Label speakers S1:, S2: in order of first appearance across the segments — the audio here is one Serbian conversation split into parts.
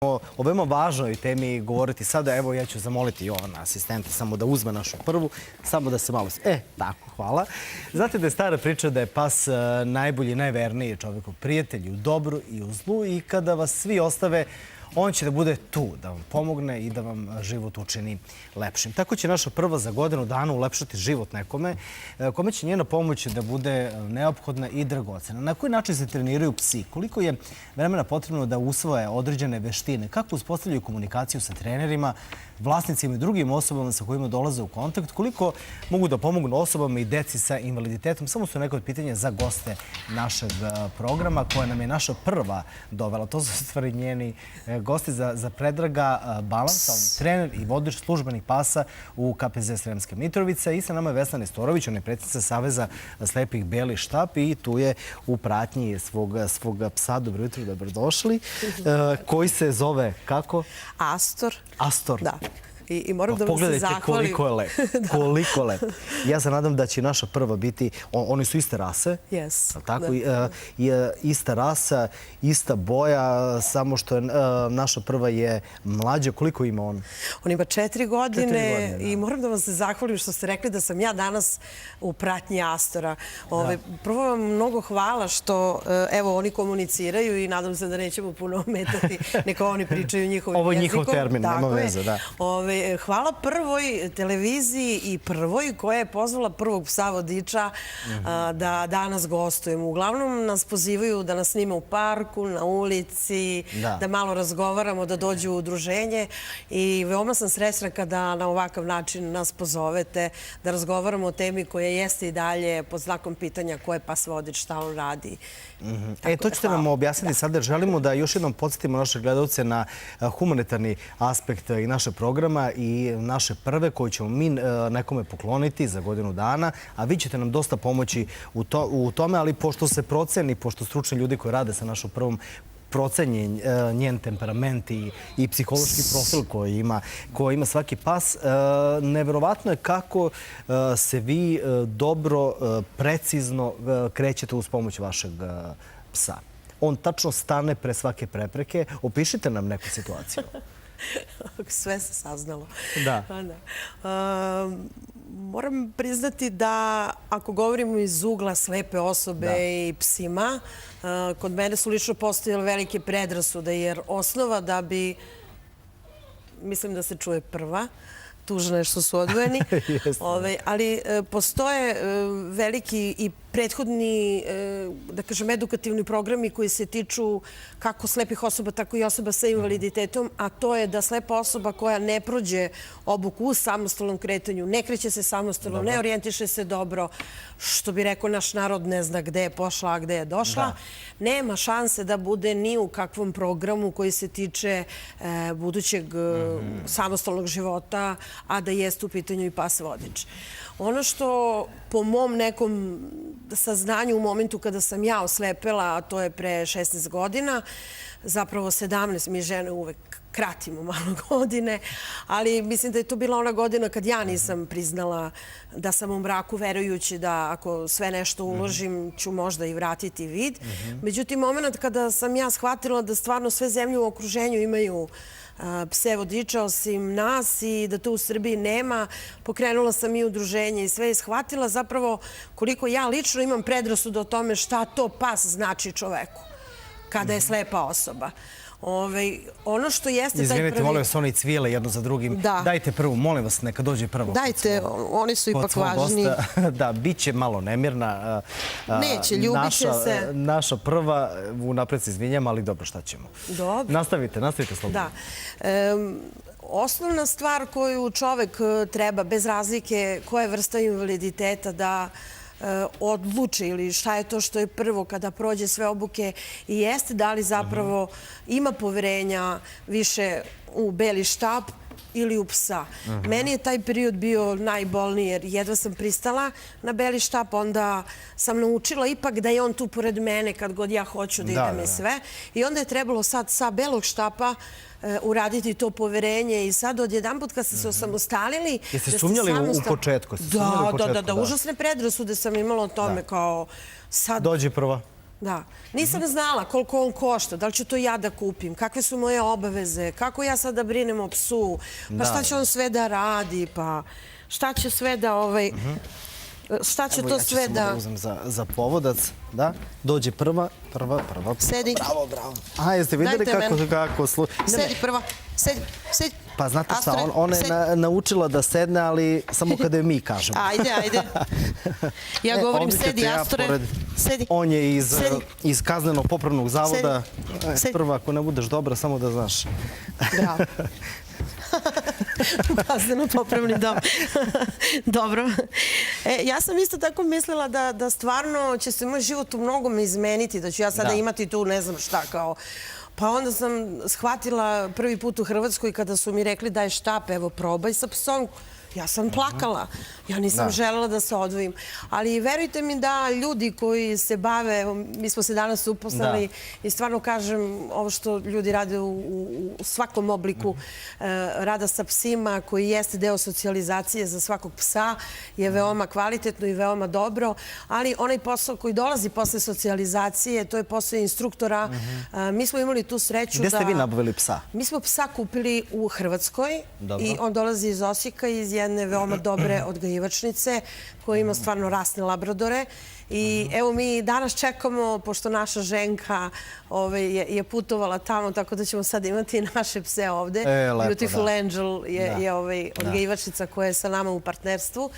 S1: O veoma važnoj temi govoriti sada. Evo, ja ću zamoliti Jovana, asistenta, samo da uzme našu prvu, samo da se malo... tako, hvala. Znate da je stara priča da je pas najbolji, najverniji čovjekov prijatelj i u dobru i u zlu i kada vas svi ostave, on će da bude tu, da vam pomogne i da vam život učini lepšim. Tako će naša prva za godinu dana ulepšati život nekome, kome će njena pomoć da bude neophodna i dragocena. Na koji način se treniraju psi? Koliko je vremena potrebno da usvoje određene veštine? Kako uspostavljaju komunikaciju sa trenerima, vlasnicima i drugim osobama sa kojima dolaze u kontakt? Koliko mogu da pomognu osobama i deci sa invaliditetom? Samo su neka od pitanja za goste našeg programa, koja nam je naša prva dovela. To su stvari njeni gosti za Predraga Balansa, on je trener i vodič službenih pasa u KPZ Sremska Mitrovica. I sa nama je Vesna Nestorović, on je predsjednica Saveza slepih Beli štap i tu je u pratnji svog psa. Dobro jutro, dobrodošli. Koji se zove kako?
S2: Astor.
S1: Astor.
S2: Da. I moram da vam se zahvalim.
S1: Pogledajte koliko je lep. Koliko lep. Ja se nadam da će naša prva biti... Oni su iste rase.
S2: Yes.
S1: Tako? Ista rasa, ista boja, samo što je naša prva je mlađa. Koliko ima on?
S2: On ima 4 godine i moram da vam se zahvalim što ste rekli da sam ja danas u pratnji Astora. Prvo vam mnogo hvala što evo oni komuniciraju i nadam se da nećemo puno ometati. Neka oni pričaju njihovim jezikom.
S1: Ovo je njihov termin, nema veze, da.
S2: Hvala prvoj televiziji i prvoj koja je pozvala prvog psa vodiča da danas gostujemo. Uglavnom nas pozivaju da nas snima u parku, na ulici, da malo razgovaramo, da dođu u udruženje i veoma sam srećna kada na ovakav način nas pozovete da razgovaramo o temi koja jeste i dalje pod znakom pitanja ko je pas vodič, šta on radi.
S1: To ćete nam objasniti sada. Želimo da još jednom podsjetimo naše gledalce na humanitarni aspekt i naše programa i naše prve koje ćemo mi nekome pokloniti za godinu dana, a vi ćete nam dosta pomoći u tome, ali pošto se proceni, pošto stručni ljudi koji rade sa našom prvom procenjen njen temperament i psihološki profil koji ima svaki pas, neverovatno je kako se vi dobro, precizno krećete uz pomoć vašeg psa. On tačno stane pre svake prepreke. Opišite nam neku situaciju.
S2: Sve se saznalo.
S1: Da.
S2: Moram priznati da ako govorimo iz ugla slepe osobe i psima, kod mene su lično postojale velike predrasude, jer osnova da bi, mislim da se čuje prva, tužno je što su odvojeni, ali postoje veliki i prethodni, da kažem, edukativni programi koji se tiču kako slepih osoba, tako i osoba sa invaliditetom, a to je da slepa osoba koja ne prođe obuku u samostalnom kretanju, ne kreće se samostalno, ne orijentiše se dobro, što bi rekao naš narod, ne zna gde je pošla, a gde je došla, nema šanse da bude ni u kakvom programu koji se tiče budućeg samostalnog života, a da jeste u pitanju i pas vodič. Ono što po mom nekom saznanju u momentu kada sam ja oslepela, a to je pre 16 godina, zapravo 17, mi žene uvek kratimo malo godine, ali mislim da je to bila ona godina kad ja nisam priznala da sam u mraku, verujući da ako sve nešto uložim ću možda i vratiti vid. Međutim, moment kada sam ja shvatila da stvarno sve zemlje u okruženju imaju pse vodiča osim nas i da to u Srbiji nema, pokrenula sam i udruženje i sve i shvatila zapravo koliko ja lično imam predrasudu o tome šta to pas znači čoveku kada je slepa osoba. Ono što jeste taj prvi...
S1: Izvinite, molim vas, oni cvile jedno za drugim. Dajte prvu, molim vas, neka dođe prvo.
S2: Dajte, oni su ipak važni.
S1: Da, bit će malo nemirna.
S2: Neće, ljubit će se.
S1: Naša prva, unapred se izvinjam, ali dobro, šta ćemo.
S2: Dobro.
S1: Nastavite slobodno.
S2: Da. Osnovna stvar koju čovek treba, bez razlike koje vrsta invaliditeta, da odluči ili šta je to što je prvo kada prođe sve obuke i jeste da li zapravo ima poverenja više u Beli štap ili u psa. Meni je taj period bio najbolniji jer jedva sam pristala na Beli štap, onda sam naučila ipak da je on tu pored mene kad god ja hoću da idem i sve. I onda je trebalo sad sa Belog štapa uraditi to poverenje i sad odjedanput kad ste se osamostalili...
S1: Jeste sumnjali u početku?
S2: Da, užasne predrasude sam imala o tome kao sad...
S1: Dođi prva.
S2: Da. Nisam znala koliko on košta, da li ću to ja da kupim, kakve su moje obaveze, kako ja sad da brinem o psu, pa šta će on sve da radi, pa šta će sve da šta će to sve da...
S1: Ja ću samo da uzem za povodac, da, dođe prva.
S2: Sedi.
S1: Bravo. A, jeste vidjeli kako
S2: Sedi prva, sedi.
S1: Pa znate šta, ona je naučila da sedne, ali samo kada je mi kažemo.
S2: Ajde. Ja govorim sedi, Astore, sedi.
S1: On je iz kazneno-popravnog zavoda.
S2: Sedi.
S1: Prva, ako ne budeš dobra, samo da znaš.
S2: Bravo. Kazneno-popravni dom. Dobro. Ja sam isto tako mislila da stvarno će se moj život u mnogome izmeniti, da ću ja sada imati tu ne znam šta kao... Pa onda sam shvatila prvi put u Hrvatskoj kada su mi rekli daj štap, evo probaj sa psom. Ja sam plakala. Ja nisam želela da se odvojim. Ali verujte mi da ljudi koji se bave, mi smo se danas upoznali i stvarno kažem ovo što ljudi rade u svakom obliku rada sa psima koji jeste deo socijalizacije za svakog psa je veoma kvalitetno i veoma dobro, ali onaj posao koji dolazi posle socijalizacije, to je posao instruktora. Mi smo imali tu sreću da...
S1: Gde ste vi nabavili psa?
S2: Mi smo psa kupili u Hrvatskoj i on dolazi iz Osijeka, iz jedne veoma dobre odgajivačnice koja ima stvarno rasne labradore. I evo mi danas čekamo, pošto naša ženka je putovala tamo, tako da ćemo sad imati naše pse ovde. Beautiful Angel je odgajivačnica koja je sa nama u partnerstvu.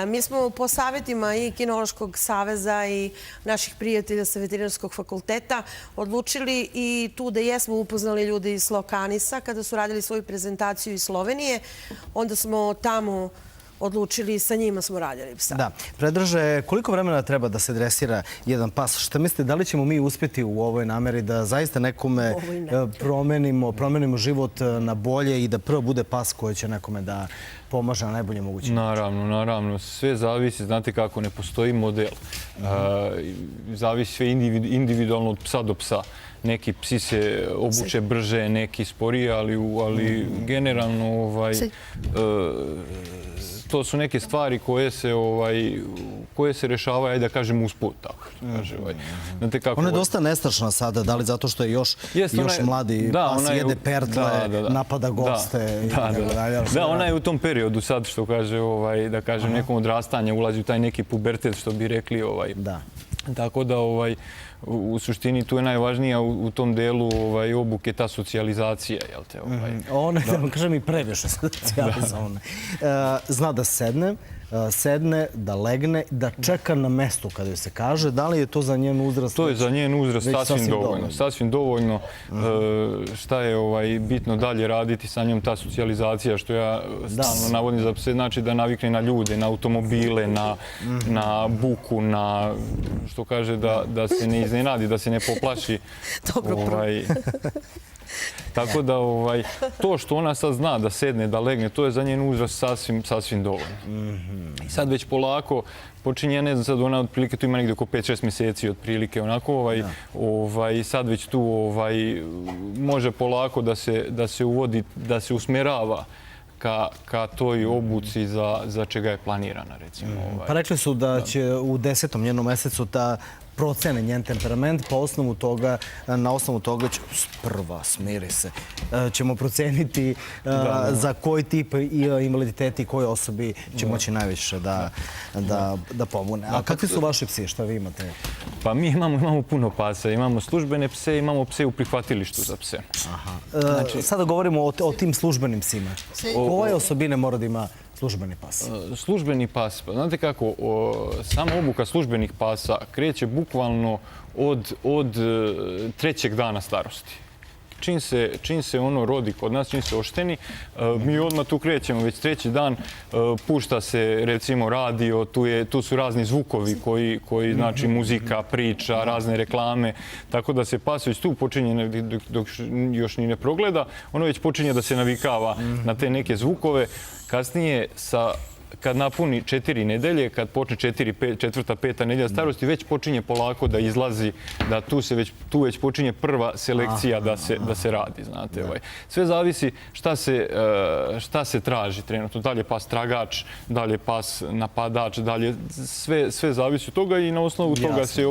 S2: Mi smo po savjetima i Kinološkog saveza i naših prijatelja sa veterinarskog fakulteta odlučili i tu da jesmo upoznali ljudi iz Slokanisa kada su radili svoju prezentaciju iz Slovenije. Onda smo tamo odlučili i sa njima smo radili psa.
S1: Da. Predraže, koliko vremena treba da se dresira jedan pas? Šta mislite, da li ćemo mi uspjeti u ovoj nameri da zaista nekome promenimo život na bolje i da prvo bude pas koji će nekome da pomaže na najbolje moguće?
S3: Naravno. Sve zavisi, znate kako, ne postoji model. Zavisi sve individualno od psa do psa. Neki psi se obuče brže, neki sporije, ali generalno to su neke stvari koje se rešavaju, ajde da kažem, usput.
S1: Ona je dosta nestrašna sada, da li zato što je još mladi pas, jede pertle, napada goste i tako dalje.
S3: Da, ona je u tom periodu sad, što kaže, da kažem, nekom odrastanje, ulazi u taj neki pubertet, što bi rekli. Tako da, u suštini, tu je najvažnija u tom delu obuke ta socijalizacija.
S1: Ona je, da vam kažem, i previše socijalizovana. Zna da sedne, da legne, da čeka na mestu kada joj se kaže. Da li je to za njen uzrast?
S3: To je za njen uzrast sasvim dovoljno. Šta je bitno dalje raditi sa njom, ta socijalizacija, što ja stalno navodim za pse, znači da navikne na ljude, na automobile, na buku, na, što kaže, da se ne iznenadi, da se ne poplaši.
S2: Dobro,
S3: Tako da to što ona sad zna da sedne, da legne, to je za njen uzrast sasvim dovoljno. I sad već polako počinje, ne znam sad, ona otprilike tu ima negdje oko 5-6 mjeseci otprilike, onako, sad već tu može polako da se uvodi, da se usmjerava ka toj obuci za čega je planirana, recimo.
S1: Pa rekli su da će u 10. njenom mjesecu da procene njen temperament, na osnovu toga smiri se, ćemo proceniti za koji tip invaliditeta i koje osobi će moći najviše da pomune. A kakvi su vaši psi? Šta vi imate?
S3: Pa mi imamo puno pasa. Imamo službene pse, imamo pse u prihvatilištu za pse.
S1: Sada govorimo o tim službenim psima. Koje osobine mora da ima službeni pas?
S3: Službeni pas, znate kako, sama obuka službenih pasa kreće bukvalno od 3. dana starosti. Čim se ono rodi kod nas, čim se ošteni, mi odmah tu krećemo, već 3. dan pušta se, recimo, radio, tu su razni zvukovi koji znači muzika, priča, razne reklame, tako da se pas već tu počinje, dok još ni ne progleda, ono već počinje da se navikava na te neke zvukove. Kasnije, sa kad napuni 4 nedelje, kad počne 4., 5. nedelja starosti, već počinje polako da izlazi, da tu već počinje prva selekcija da se radi, znate. Sve zavisi šta se traži trenutno. Da li je pas tragač, da li je pas napadač, da li je... Sve zavisi od toga i na osnovu toga se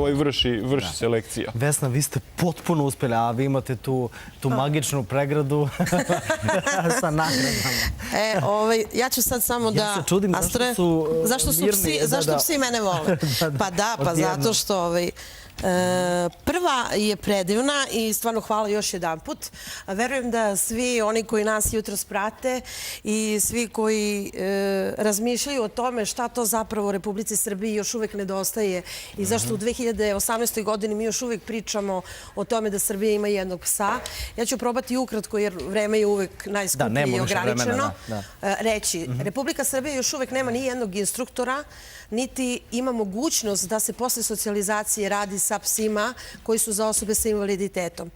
S3: vrši selekcija.
S1: Vesna, vi ste potpuno uspjeli, a vi imate tu magičnu pregradu sa nagradama.
S2: Ja ću sad samo da...
S1: Ja se čudim
S2: zašto psi mene vole. Pa da, pa zato što... Prva je predivna i stvarno hvala još jedan put. Verujem da svi oni koji nas jutros prate i svi koji razmišljaju o tome šta to zapravo u Republici Srbiji još uvek nedostaje i zašto u 2018. godini mi još uvek pričamo o tome da Srbija ima jednog psa. Ja ću probati ukratko, jer vreme je uvek najskuplje i ograničeno, reći. Republika Srbija još uvek nema ni jednog instruktora, niti ima mogućnost da se posle socijalizacije radi sa psima koji su za osobe sa invaliditetom.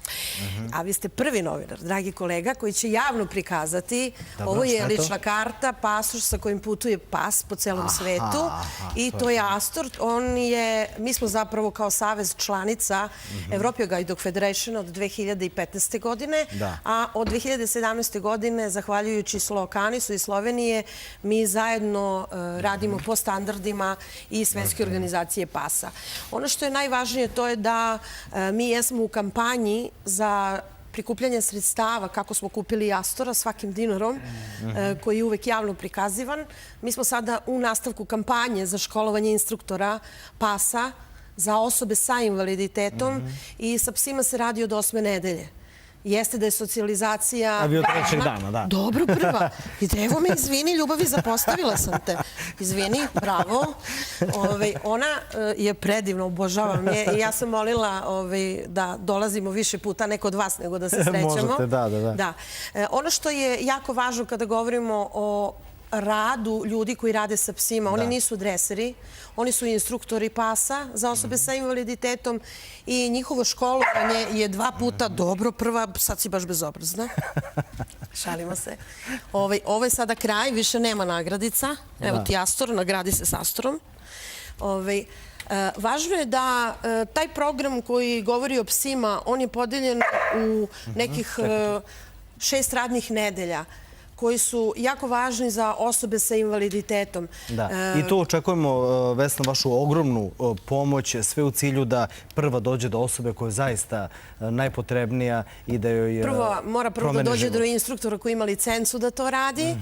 S2: A vi ste prvi novinar, dragi kolega, koji će javno prikazati. Ovo je lična karta, pasoš sa kojim putuje pas po celom svetu. I to je Astor. Mi smo zapravo kao savez članica European Guide Dog Federation od 2015. godine, a od 2017. godine, zahvaljujući Slovakanisu i Slovenije, mi zajedno radimo po standardima i Svetske organizacije pasa. Ono što je najvažnije to je da mi jesmo u kampanji za prikupljanje sredstava, kako smo kupili Astora svakim dinarom, koji je uvek javno prikazivan. Mi smo sada u nastavku kampanje za školovanje instruktora pasa za osobe sa invaliditetom i sa psima se radi od 8. nedelje. Jeste da je socijalizacija...
S1: A vi od 3. dana, da.
S2: Dobro, prva. I evo me, izvini, ljubavi, zapostavila sam te. Izvini, bravo. Ona je predivna, obožavam je. I ja sam molila da dolazimo više puta, ne kod vas, nego da se srećemo.
S1: Možete, da.
S2: Ono što je jako važno kada govorimo o radu ljudi koji rade sa psima. Oni nisu dreseri, oni su instruktori pasa za osobe sa invaliditetom i njihovo školovanje je 2 puta dobro. Prva, sad si baš bezobrazna. Šalimo se. Ovo je sada kraj, više nema nagradica. Evo ti Astor, nagradi se s Astorom. Važno je da taj program koji govori o psima, on je podeljen u nekih 6 radnih nedelja, koji su jako važni za osobe sa invaliditetom.
S1: I tu očekujemo, Vesna, vašu ogromnu pomoć, sve u cilju da prva dođe do osobe koja je zaista najpotrebnija i da joj
S2: mora prvo da dođe do instruktora koji ima licencu da to radi.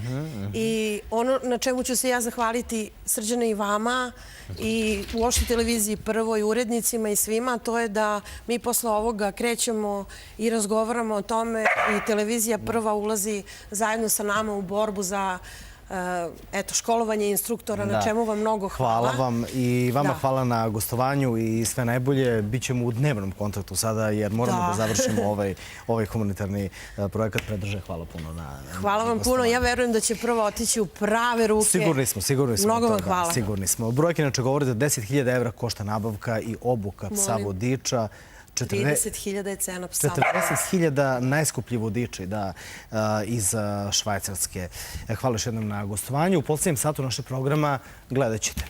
S2: I ono na čemu ću se ja zahvaliti, Srđane, i vama i uopšte televiziji Prvo i urednicima i svima, to je da mi posle ovoga krećemo i razgovaramo o tome i televizija Prva ulazi zajedno sa nama u borbu za školovanje instruktora, na čemu vam mnogo hvala.
S1: Hvala vam i vama hvala na gostovanju i sve najbolje. Bićemo u dnevnom kontaktu sada jer moramo da završimo ovaj humanitarni projekat. Predrže, hvala puno na gostovanju.
S2: Hvala vam puno. Ja verujem da će Prvo otići u prave ruke.
S1: Sigurni smo.
S2: Mnogo vam hvala.
S1: Sigurni smo. Brojke inače govore da 10.000 evra košta nabavka i obuka psa vodiča.
S2: 30.000 je cena psa.
S1: 40.000 najskuplji vodiči iz Švajcarske. Hvala još jednom na gostovanju. U posljednjem satu našeg programa gledat ćete.